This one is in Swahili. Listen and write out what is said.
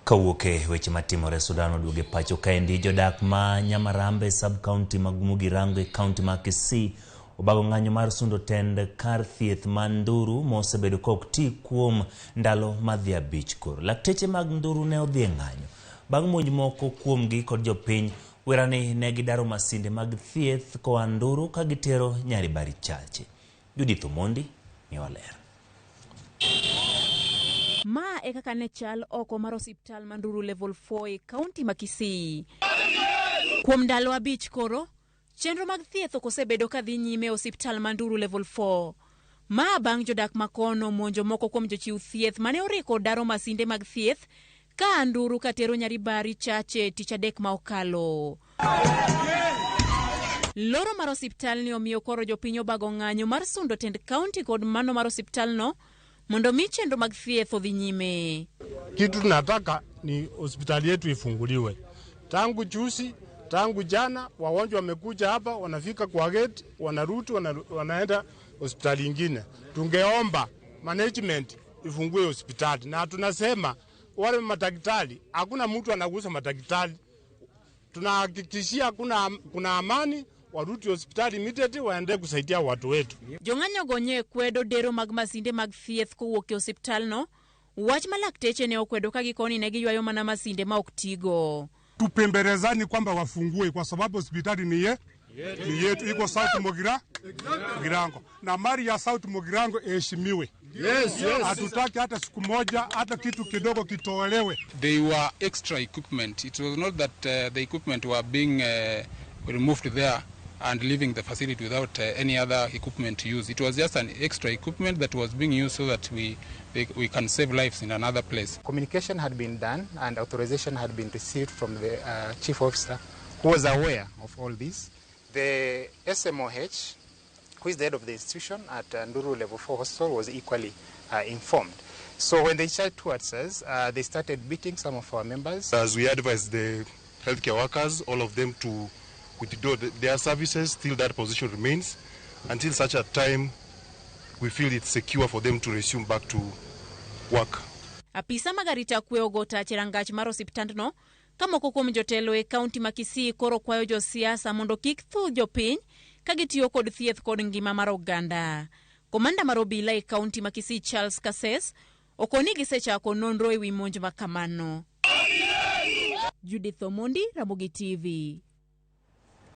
Kawuoke weche matimore Sudan oduoge pacho kaendi jodak ma Nyamarambe sub-county mag Migago e county ma Kisii obago ng'anyo mar sundo tend kar thieth man Nduru mosebedo kok ti kuom ndalo madhi abich koro. Lakteche mag Nduru ne odhi ng'anyo bang' monj moko kuomgi kod jopiny werani ne gidaro masinde mag thieth koa Nduru ka gitero Nyaribari chache. Judith Omondi ni olero. Ma e kaka ne chal oko mar osiptal Manduru level 4 e county ma Kisii. Kuom ndalo abich koro, chenro mag thieth osebedo ka dhi nyime osiptal Manduru level 4. Ma bang' jodak makono monjo moko kuom jochiw thieth mane oriko daro masinde mag thieth ka Nduru katero Nyaribari chache tich adek ma okalo. Loro mar osiptal ni omiyo koro jopiny obago ng'anyo mar sundo tend county kod mano mar osiptal no mondo mi chenro mag thieth odhi nyime. Kitu tunataka ni hospitali yetu ifunguliwe. Tangu juzi, tangu jana, wagonjwa wamekuja hapa, wanafika kwa gate, wanarudi, wanaenda hospitali nyingine. Tungeomba management ifungue hospitali. Na tunasema wale madaktari, hakuna mtu anagusa madaktari. Tunahakikishia kuna amani, warudi hospitali immediately waende kusaidia watu wetu. Jong'anyo gonye kwedo dero mag masinde mag thieth kowuok e hospital no. Wach ma lakteche ne okwedo ka gikoni ne giywayo mana masinde ma ok tigo. Tupembelezani kwamba wafungue kwa sababu hospitali ni yetu iko South Migago. Na mali ya South Migago iheshimiwe. Yes. Hatutaki hata siku moja hata kitu kidogo kitolewe. They were extra equipment. It was not that the equipment were being removed there and leaving the facility without any other equipment to use. It was just an extra equipment that was being used so that we can save lives in another place. Communication had been done and authorization had been received from the chief officer who was aware of all this. The SMOH, who is the head of the institution at Nduru Level 4 Hospital, was equally informed. So when they charged towards us, they started beating some of our members. As we advise the healthcare workers, all of them to withdraw their services till that position remains, until such a time we feel it's secure for them to resume back to work. Apisa magarita kwe ogota chirangach mar osiptandno kamoko kuom jotelo e county ma Kisii koro kwayo josiasa mondo kik thu jopiny ka gitiyo kod thieth kod ngima mar oganda. Komanda mar obila e county ma Kisii Charles Kases okoni gisechako nonro e wi monj ma kamano. Judith Omondi, Ramogi TV.